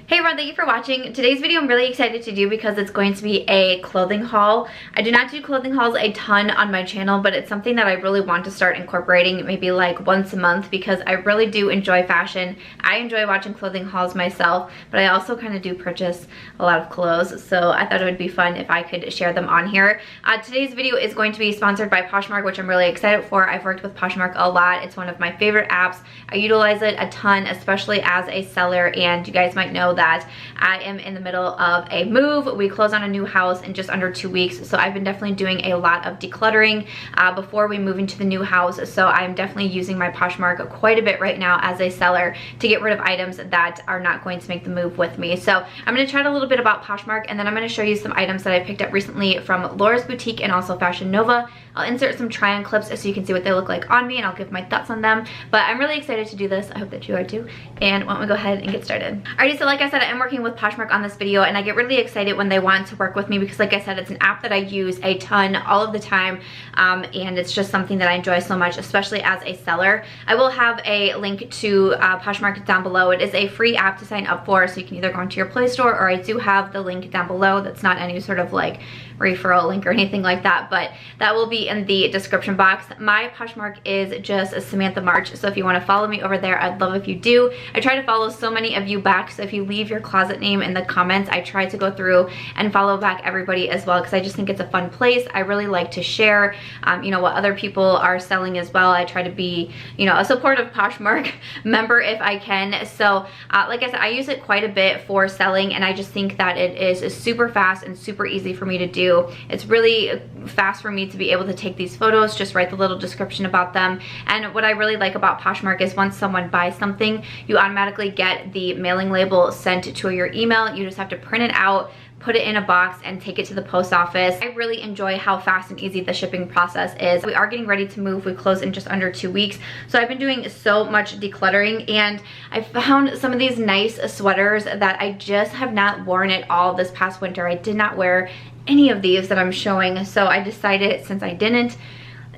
Hey everyone, thank you for watching. Today's video I'm really excited to do because it's going to be a clothing haul. I do not do clothing hauls a ton on my channel, but it's something that I really want to start incorporating maybe like once a month because I really do enjoy fashion. I enjoy watching clothing hauls myself, but I also kind of do purchase a lot of clothes, so I thought it would be fun if I could share them on here. Today's video is going to be sponsored by Poshmark, which I'm really excited for. I've worked with Poshmark a lot. It's one of my favorite apps. I utilize it a ton, especially as a seller, and you guys might know that I am in the middle of a move. We close on a new house in just under 2 weeks, so I've been definitely doing a lot of decluttering before we move into the new house. So I'm definitely using my Poshmark quite a bit right now as a seller to get rid of items that are not going to make the move with me. So I'm going to chat a little bit about Poshmark, and then I'm going to show you some items that I picked up recently from Laura's Boutique and also Fashion Nova. I'll insert some try-on clips so you can see what they look like on me, and I'll give my thoughts on them. But I'm really excited to do this. I hope that you are too. And why don't we go ahead and get started. Alrighty, so like I said, I'm working with Poshmark on this video, and I get really excited when they want to work with me because, like I said, it's an app that I use a ton all of the time, and it's just something that I enjoy so much, especially as a seller. I will have a link to Poshmark down below. It is a free app to sign up for, so you can either go into your Play Store, or I do have the link down below. That's not any sort of like referral link or anything like that, but that will be in the description box. My Poshmark is just a Samantha March, so if you want to follow me over there, I'd love if you do. I try to follow so many of you back, so if you leave your closet name in the comments, I try to go through and follow back everybody as well, because I just think it's a fun place. I really like to share you know, what other people are selling as well. I try to be, you know, a supportive Poshmark member if I can. So like I said, I use it quite a bit for selling, and I just think that it is super fast and super easy for me to do. It's really fast for me to be able to take these photos, just write the little description about them. And what I really like about Poshmark is once someone buys something, you automatically get the mailing label sent to your email. You just have to print it out, put it in a box, and take it to the post office. I really enjoy how fast and easy the shipping process is. We are getting ready to move. We close in just under 2 weeks. So I've been doing so much decluttering, and I found some of these nice sweaters that I just have not worn at all this past winter. I did not wear any of these that I'm showing, so I decided since I didn't,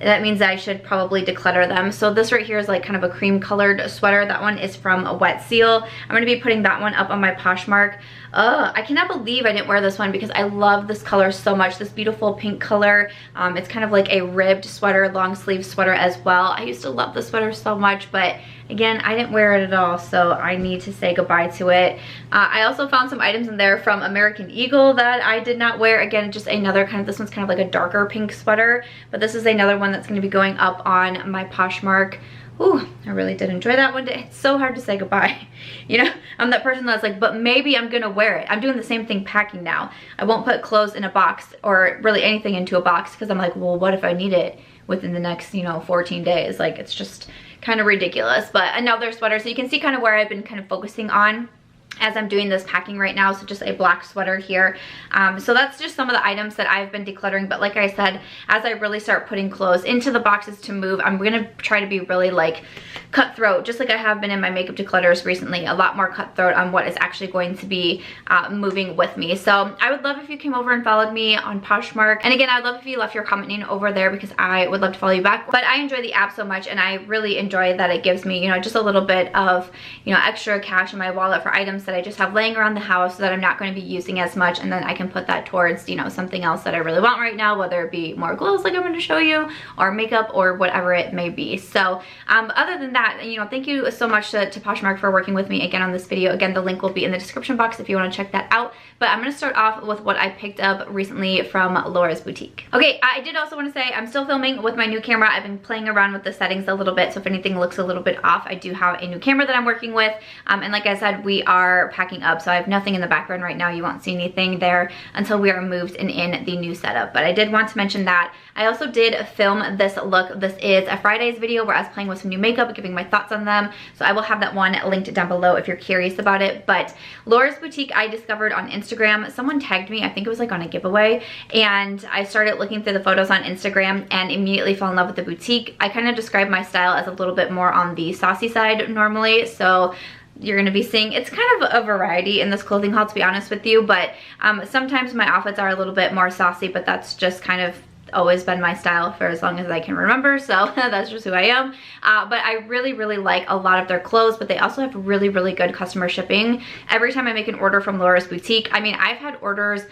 that means I should probably declutter them. So this right here is like kind of a cream colored sweater. That one is from a Wet Seal. I'm going to be putting that one up on my Poshmark. I cannot believe I didn't wear this one because I love this color so much. This beautiful pink color. It's kind of like a ribbed sweater, long sleeve sweater as well. I used to love this sweater so much, but again, I didn't wear it at all, so I need to say goodbye to it. I also found some items in there from American Eagle that I did not wear. Again, just another kind of, this one's kind of like a darker pink sweater, but this is another one that's going to be going up on my Poshmark. Ooh, I really did enjoy that one. It's so hard to say goodbye. You know, I'm that person that's like, but maybe I'm gonna wear it. I'm doing the same thing packing now. I won't put clothes in a box or really anything into a box because I'm like, well, what if I need it within the next, you know, 14 days? Like, it's just kind of ridiculous. But another sweater, so you can see kind of where I've been kind of focusing on as I'm doing this packing right now. So just a black sweater here. So that's just some of the items that I've been decluttering. But like I said, as I really start putting clothes into the boxes to move, I'm going to try to be really like cutthroat, just like I have been in my makeup declutters recently, a lot more cutthroat on what is actually going to be moving with me. So I would love if you came over and followed me on Poshmark. And again, I'd love if you left your comment name over there because I would love to follow you back. But I enjoy the app so much, and I really enjoy that it gives me, you know, just a little bit of, you know, extra cash in my wallet for items that I just have laying around the house that I'm not going to be using as much, and then I can put that towards, you know, something else that I really want right now, whether it be more clothes like I'm going to show you, or makeup, or whatever it may be. So other than that, you know, thank you so much to Poshmark for working with me again on this video. Again, the link will be in the description box if you want to check that out. But I'm going to start off with what I picked up recently from Laura's Boutique. Okay, I did also want to say I'm still filming with my new camera. I've been playing around with the settings a little bit, so if anything looks a little bit off, I do have a new camera that I'm working with. And like I said, we are packing up, so I have nothing in the background right now. You won't see anything there until we are moved and in the new setup. But I did want to mention that I also did film this look. This is a Friday's video where I was playing with some new makeup, giving my thoughts on them. So I will have that one linked down below if you're curious about it. But Laura's Boutique, I discovered on Instagram. Someone tagged me, I think it was like on a giveaway, and I started looking through the photos on Instagram and immediately fell in love with the boutique. I kind of describe my style as a little bit more on the saucy side normally, so you're going to be seeing, it's kind of a variety in this clothing haul, to be honest with you, but sometimes my outfits are a little bit more saucy, but that's just kind of always been my style for as long as I can remember, so that's just who I am. But I really, really like a lot of their clothes, but they also have really, really good customer shipping. Every time I make an order from Laura's Boutique, I mean, I've had orders,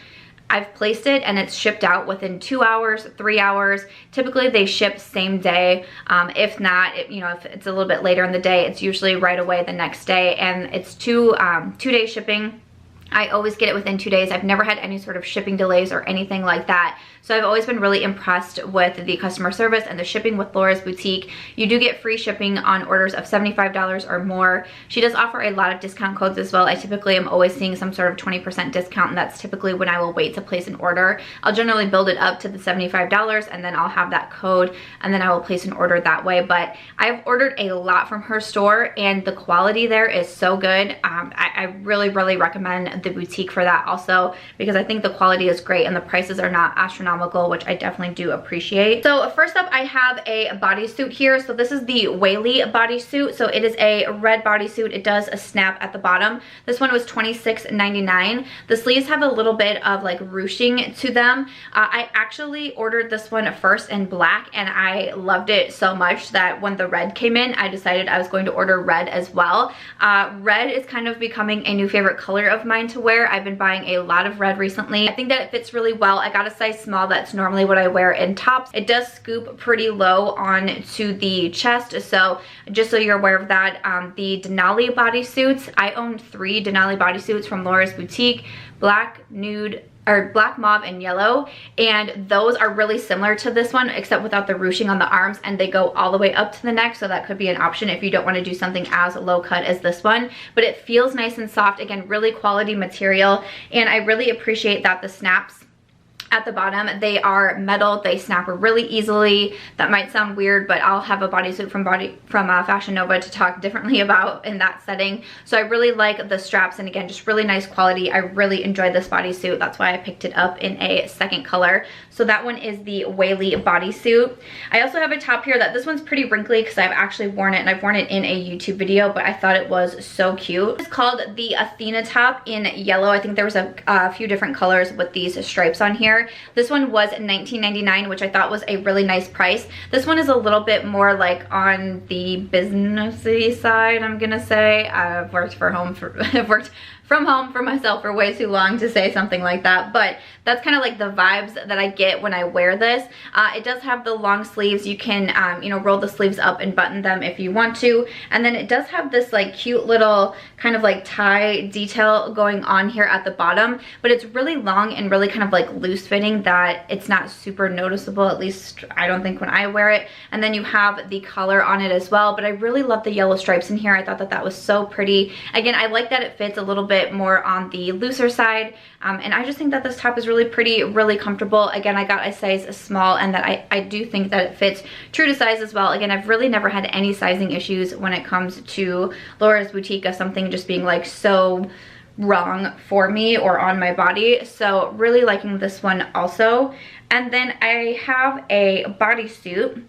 I've placed it and it's shipped out within 2 hours, 3 hours. Typically they ship same day. If not, you know, if it's a little bit later in the day, it's usually right away the next day, and it's two-day shipping. I always get it within 2 days. I've never had any sort of shipping delays or anything like that. So I've always been really impressed with the customer service and the shipping with Laura's Boutique. You do get free shipping on orders of $75 or more. She does offer a lot of discount codes as well. I typically am always seeing some sort of 20% discount, and that's typically when I will wait to place an order. I'll generally build it up to the $75 and then I'll have that code and then I will place an order that way. But I've ordered a lot from her store and the quality there is so good. I really, really recommend the boutique for that also, because I think the quality is great and the prices are not astronomical, which I definitely do appreciate. So first up, I have a bodysuit here. So this is the Wely Bodysuit. So it is a red bodysuit. It does a snap at the bottom. This one was $26.99. The sleeves have a little bit of like ruching to them. I actually ordered this one first in black and I loved it so much that when the red came in, I decided I was going to order red as well. Red is kind of becoming a new favorite color of mine to wear. I've been buying a lot of red recently. I think that it fits really well. I got a size small. That's normally what I wear in tops. It does scoop pretty low on to the chest, so just so you're aware of that. The Denali bodysuits, I own 3 Denali bodysuits from Laura's Boutique, black, nude, or black, mauve, and yellow, and those are really similar to this one except without the ruching on the arms, and they go all the way up to the neck, so that could be an option if you don't want to do something as low cut as this one. But it feels nice and soft, again, really quality material, and I really appreciate that the snaps at the bottom, they are metal, they snap really easily. That might sound weird, but I'll have a bodysuit from Fashion Nova to talk differently about in that setting. So I really like the straps, and again, just really nice quality. I really enjoy this bodysuit. That's why I picked it up in a second color. So that one is the Wely Bodysuit. I also have a top here that this one's pretty wrinkly because I've actually worn it, and I've worn it in a YouTube video, but I thought it was so cute. It's called the Athena top in yellow. I think there was a few different colors with these stripes on here. This one was $19.99, which I thought was a really nice price. This one is a little bit more like on the businessy side, I'm gonna say. I've worked from home for myself for way too long to say something like that, but that's kind of like the vibes that I get when I wear this. It does have the long sleeves. You can you know, roll the sleeves up and button them if you want to, and then it does have this like cute little kind of like tie detail going on here at the bottom, but it's really long and really kind of like loose fitting that it's not super noticeable, at least I don't think when I wear it. And then you have the collar on it as well, but I really love the yellow stripes in here. I thought that that was so pretty. Again, I like that it fits a little bit more on the looser side, and I just think that this top is really pretty, really comfortable. Again, I got a size small, and that I do think that it fits true to size as well. Again, I've really never had any sizing issues when it comes to Laura's Boutique of something just being like so wrong for me or on my body. So really liking this one also. And then I have a bodysuit.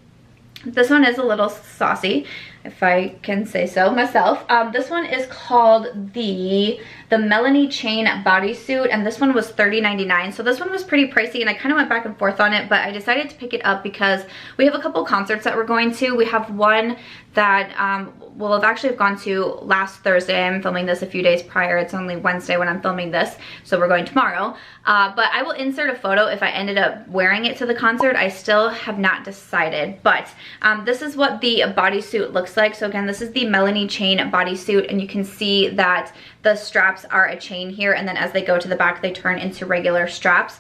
This one is a little saucy, if I can say so myself. This one is called the Melany chain bodysuit, and this one was $30.99. So this one was pretty pricey, and I kind of went back and forth on it, but I decided to pick it up because we have a couple concerts that we're going to. We have one that we'll have actually gone to last Thursday. I'm filming this a few days prior. It's only Wednesday when I'm filming this, so we're going tomorrow. But I will insert a photo if I ended up wearing it to the concert. I still have not decided, but this is what the bodysuit looks like. So again, this is the Melany chain bodysuit, and you can see that the straps are a chain here, and then as they go to the back, they turn into regular straps.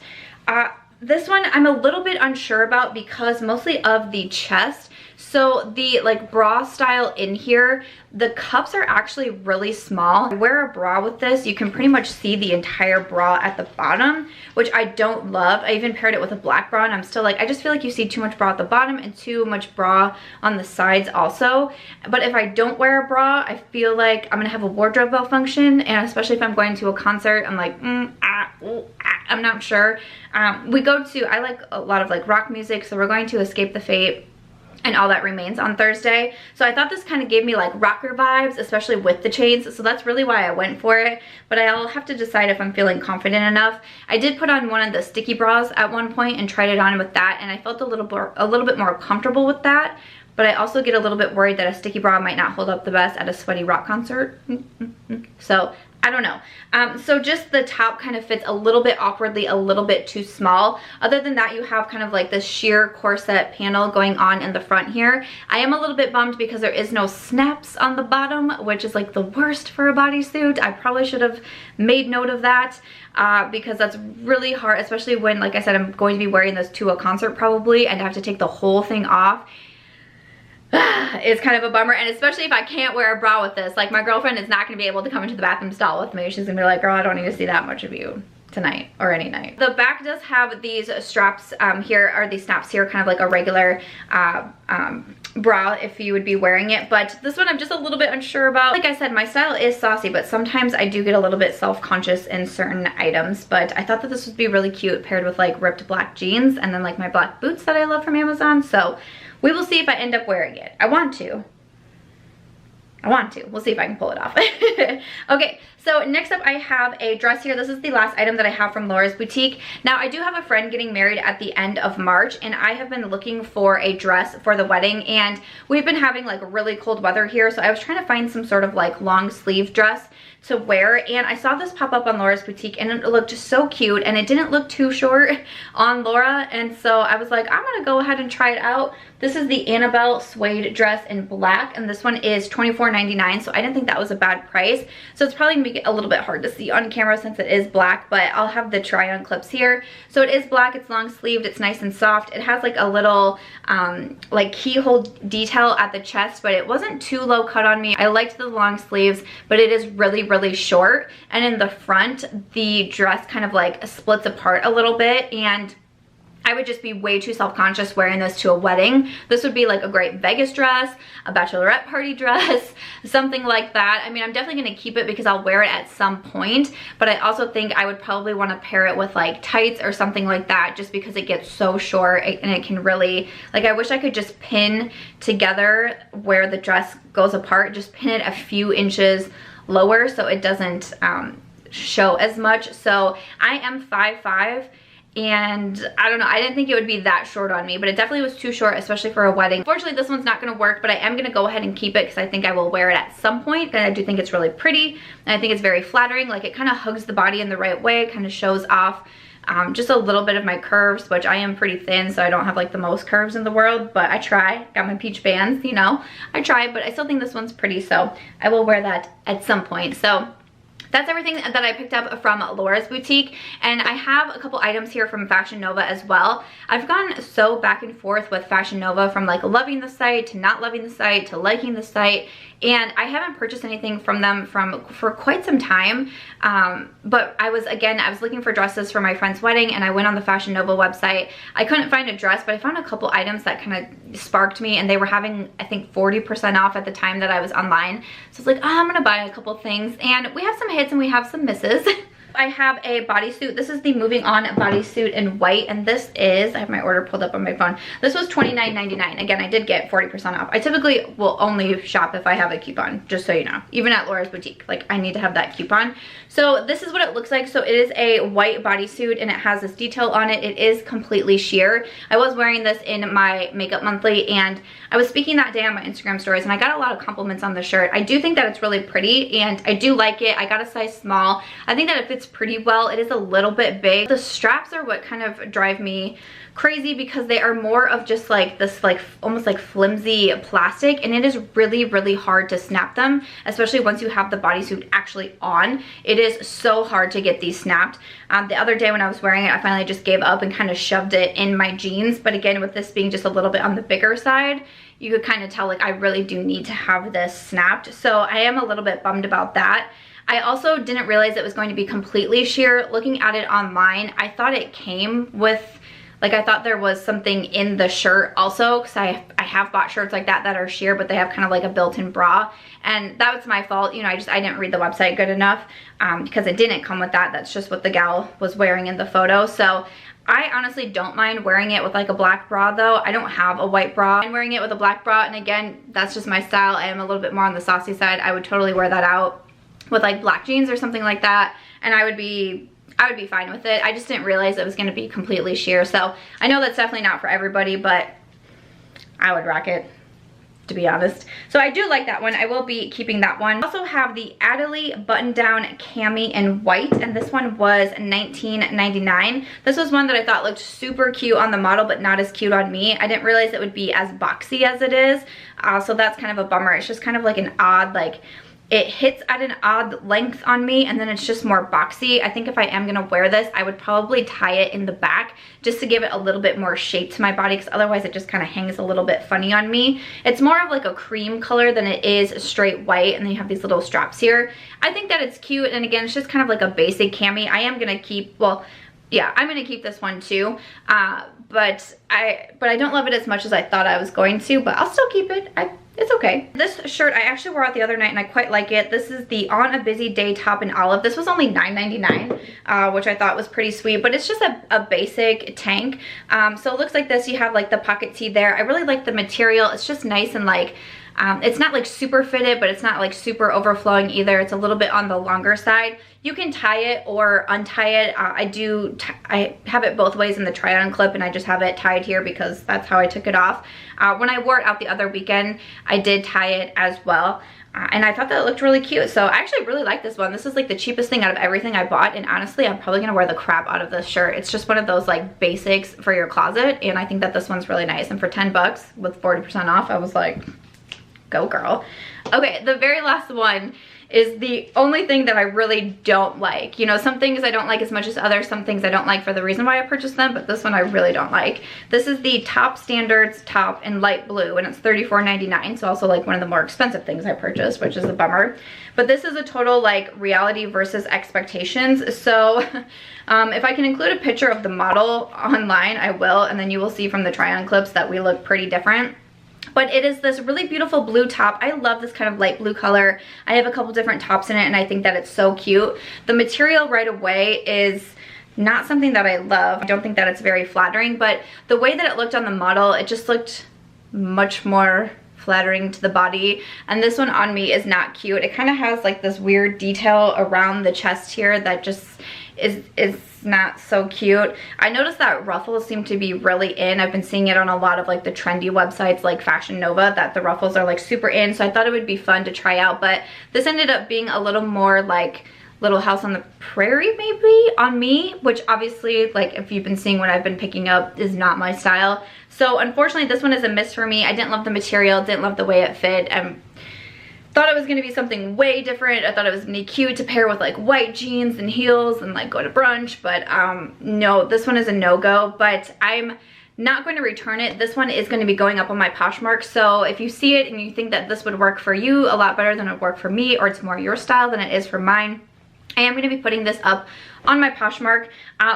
This one I'm a little bit unsure about because mostly of the chest. So the like bra style in here, the cups are actually really small. I wear a bra with this. You can pretty much see the entire bra at the bottom, which I don't love. I even paired it with a black bra, and I'm still like, I just feel like you see too much bra at the bottom and too much bra on the sides also. But if I don't wear a bra, I feel like I'm gonna have a wardrobe malfunction, and especially if I'm going to a concert, I'm like, I'm not sure. I like a lot of like rock music, so we're going to Escape the Fate and all that remains on Thursday. So I thought this kind of gave me like rocker vibes, especially with the chains. So that's really why I went for it. But I'll have to decide if I'm feeling confident enough. I did put on one of the sticky bras at one point and tried it on with that, and I felt a little bit more comfortable with that. But I also get a little bit worried that a sticky bra might not hold up the best at a sweaty rock concert. So I don't know. So just the top kind of fits a little bit awkwardly, a little bit too small. Other than that, you have kind of like this sheer corset panel going on in the front here. I am a little bit bummed because there is no snaps on the bottom, which is like the worst for a bodysuit. I probably should have made note of that because that's really hard, especially when, like I said, I'm going to be wearing this to a concert probably and I have to take the whole thing off. It's kind of a bummer, and especially if I can't wear a bra with this. Like, my girlfriend is not going to be able to come into the bathroom stall with me. She's going to be like, girl, I don't need to see that much of you tonight or any night. The back does have these straps here, or these snaps here, kind of like a regular bra if you would be wearing it. But this one I'm just a little bit unsure about. Like I said, my style is saucy, but sometimes I do get a little bit self-conscious in certain items. But I thought that this would be really cute paired with like ripped black jeans and then like my black boots that I love from Amazon. So we will see if I end up wearing it. I want to. We'll see if I can pull it off. Okay, so next up I have a dress here. This is the last item that I have from Laura's Boutique. Now, I do have a friend getting married at the end of March, and I have been looking for a dress for the wedding, and we've been having like really cold weather here, so I was trying to find some sort of like long sleeve dress to wear, and I saw this pop up on Laura's Boutique, and it looked just so cute, and it didn't look too short on Laura, and so I was like, I'm gonna go ahead and try it out. This is the Annabelle suede dress in black, and this one is $24.99, so I didn't think that was a bad price. So it's probably gonna make it a little bit hard to see on camera since it is black, but I'll have the try on clips here. So it is black, it's long sleeved, it's nice and soft. It has like a little like keyhole detail at the chest, but it wasn't too low cut on me. I liked the long sleeves, but it is really short, and in the front the dress kind of like splits apart a little bit, and I would just be way too self-conscious wearing this to a wedding. This would be like a great Vegas dress, a bachelorette party dress, something like that. I mean, I'm definitely gonna keep it because I'll wear it at some point, but I also think I would probably want to pair it with like tights or something like that, just because it gets so short and it can really, like, I wish I could just pin together where the dress goes apart, just pin it a few inches lower so it doesn't show as much. So I am 5'5", and I don't know, I didn't think it would be that short on me, but it definitely was too short, especially for a wedding. Unfortunately, this one's not gonna work, but I am gonna go ahead and keep it because I think I will wear it at some point, and I do think it's really pretty, and I think it's very flattering. Like, it kind of hugs the body in the right way, kind of shows off just a little bit of my curves, which I am pretty thin, so I don't have like the most curves in the world, but I try. Got my peach bands, you know, I try, but I still think this one's pretty, so I will wear that at some point. So that's everything that I picked up from Laura's Boutique, and I have a couple items here from Fashion Nova as well. I've gone so back and forth with Fashion Nova, from like loving the site to not loving the site to liking the site, and I haven't purchased anything from them for quite some time. But I was looking for dresses for my friend's wedding, and I went on the Fashion Nova website. I couldn't find a dress, but I found a couple items that kind of sparked me, and they were having, I think, 40% off at the time that I was online. So I was like, oh, I'm gonna buy a couple things, and we have some hits and we have some misses. I have a bodysuit. This is the Moving On bodysuit in white, and this is, I have my order pulled up on my phone. This was $29.99. Again, I did get 40% off. I typically will only shop if I have a coupon, just so you know. Even at Laura's Boutique, like, I need to have that coupon. So this is what it looks like. So it is a white bodysuit, and it has this detail on it. It is completely sheer. I was wearing this in my Makeup Monthly, and I was speaking that day on my Instagram stories, and I got a lot of compliments on the shirt. I do think that it's really pretty, and I do like it. I got a size small. I think that it fits pretty well. It is a little bit big. The straps are what kind of drive me crazy, because they are more of just like this, like almost like flimsy plastic, and it is really hard to snap them, especially once you have the bodysuit actually on. It is so hard to get these snapped. The other day when I was wearing it, I finally just gave up and kind of shoved it in my jeans, but again, with this being just a little bit on the bigger side, you could kind of tell, like, I really do need to have this snapped. So I am a little bit bummed about that. I also didn't realize it was going to be completely sheer. Looking at it online, I thought it came with, like, I thought there was something in the shirt also, because I have bought shirts like that are sheer, but they have kind of like a built-in bra, and that was my fault. You know, I didn't read the website good enough, because it didn't come with that. That's just what the gal was wearing in the photo. So I honestly don't mind wearing it with like a black bra though. I don't have a white bra. I'm wearing it with a black bra, and again, that's just my style. I am a little bit more on the saucy side. I would totally wear that out with like black jeans or something like that, and I would be fine with it. I just didn't realize it was going to be completely sheer. So I know that's definitely not for everybody, but I would rock it, to be honest. So I do like that one. I will be keeping that one. I also have the Adley button down cami in white, and this one was $19.99. This was one that I thought looked super cute on the model, but not as cute on me. I didn't realize it would be as boxy as it is. So that's kind of a bummer. It's just kind of like an odd, like, it hits at an odd length on me, and then it's just more boxy. I think if I am gonna wear this, I would probably tie it in the back just to give it a little bit more shape to my body, because otherwise it just kind of hangs a little bit funny on me. It's more of like a cream color than it is straight white, and then you have these little straps here. I think that it's cute, and again, it's just kind of like a basic cami. I am gonna keep, well, yeah, I'm gonna keep this one too, but I don't love it as much as I thought I was going to, but I'll still keep it. It's okay. This shirt I actually wore out the other night, and I quite like it. This is the On a Busy Day top in olive. This was only $9.99, which I thought was pretty sweet, but it's just a basic tank. So it looks like this. You have like the pocket tee there. I really like the material. It's just nice and like, it's not like super fitted, but it's not like super overflowing either. It's a little bit on the longer side. You can tie it or untie it. I have it both ways in the try-on clip, and I just have it tied here because that's how I took it off. When I wore it out the other weekend, I did tie it as well. And I thought that it looked really cute. So I actually really like this one. This is like the cheapest thing out of everything I bought. And honestly, I'm probably gonna wear the crap out of this shirt. It's just one of those like basics for your closet. And I think that this one's really nice. And for 10 bucks with 40% off, I was like, go girl. Okay, the very last one is the only thing that I really don't like. You know, some things I don't like as much as others, some things I don't like for the reason why I purchased them, but this one I really don't like. This is the Top Standards top in light blue, and it's $34.99, so also like one of the more expensive things I purchased, which is a bummer. But this is a total like reality versus expectations. So if I can include a picture of the model online, I will, and then you will see from the try-on clips that we look pretty different. But it is this really beautiful blue top. I love this kind of light blue color. I have a couple different tops in it, and I think that it's so cute. The material right away is not something that I love. I don't think that it's very flattering, but the way that it looked on the model, it just looked much more flattering to the body. And this one on me is not cute. It kind of has like this weird detail around the chest here that just is not so cute. I noticed that ruffles seem to be really in. I've been seeing it on a lot of like the trendy websites like Fashion Nova, that the ruffles are like super in, so I thought it would be fun to try out. But this ended up being a little more like Little House on the Prairie maybe on me, which obviously, like, if you've been seeing what I've been picking up, is not my style. So unfortunately this one is a miss for me. I didn't love the material, didn't love the way it fit, and thought it was going to be something way different. I thought it was going to be cute to pair with like white jeans and heels and like go to brunch, but no, this one is a no-go. But I'm not going to return it. This one is going to be going up on my Poshmark, so if you see it and you think that this would work for you a lot better than it would work for me, or it's more your style than it is for mine, I am going to be putting this up on my Poshmark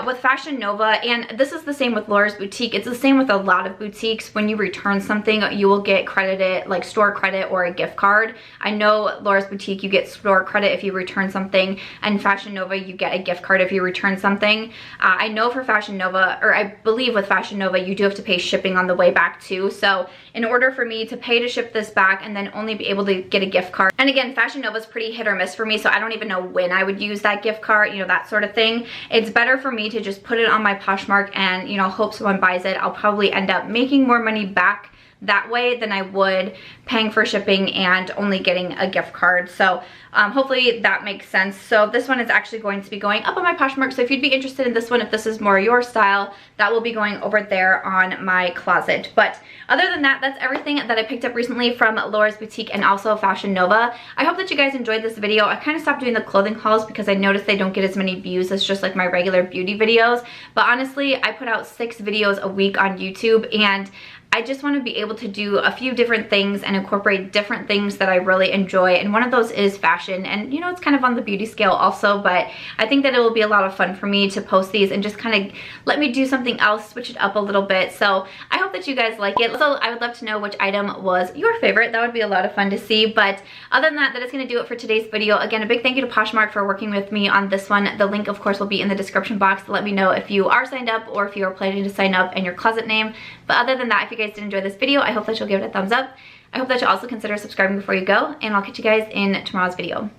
with Fashion Nova, and this is the same with Laura's Boutique. It's the same with a lot of boutiques. When you return something, you will get credited, like store credit or a gift card. I know Laura's Boutique, you get store credit if you return something, and Fashion Nova, you get a gift card if you return something. I know for Fashion Nova, or I believe with Fashion Nova, you do have to pay shipping on the way back too. So in order for me to pay to ship this back and then only be able to get a gift card, and again, Fashion Nova is pretty hit or miss for me, so I don't even know when I would use that gift card, you know, that sort of thing. It's better for me to just put it on my Poshmark and, you know, hope someone buys it. I'll probably end up making more money back that way than I would paying for shipping and only getting a gift card. So hopefully that makes sense. So this one is actually going to be going up on my Poshmark. So if you'd be interested in this one, if this is more your style, that will be going over there on my closet. But other than that, that's everything that I picked up recently from Laura's Boutique and also Fashion Nova. I hope that you guys enjoyed this video. I kind of stopped doing the clothing hauls because I noticed they don't get as many views as just like my regular beauty videos. But honestly, I put out 6 videos a week on YouTube, and I just want to be able to do a few different things and incorporate different things that I really enjoy, and one of those is fashion. And you know, it's kind of on the beauty scale also, but I think that it will be a lot of fun for me to post these and just kind of let me do something else, switch it up a little bit. So I hope that you guys like it. Also, I would love to know which item was your favorite. That would be a lot of fun to see. But other than that, that is going to do it for today's video. Again, a big thank you to Poshmark for working with me on this one. The link, of course, will be in the description box to let me know if you are signed up or if you are planning to sign up and your closet name. But other than that, if you guys did enjoy this video, I hope that you'll give it a thumbs up. I hope that you'll also consider subscribing before you go, and I'll catch you guys in tomorrow's video.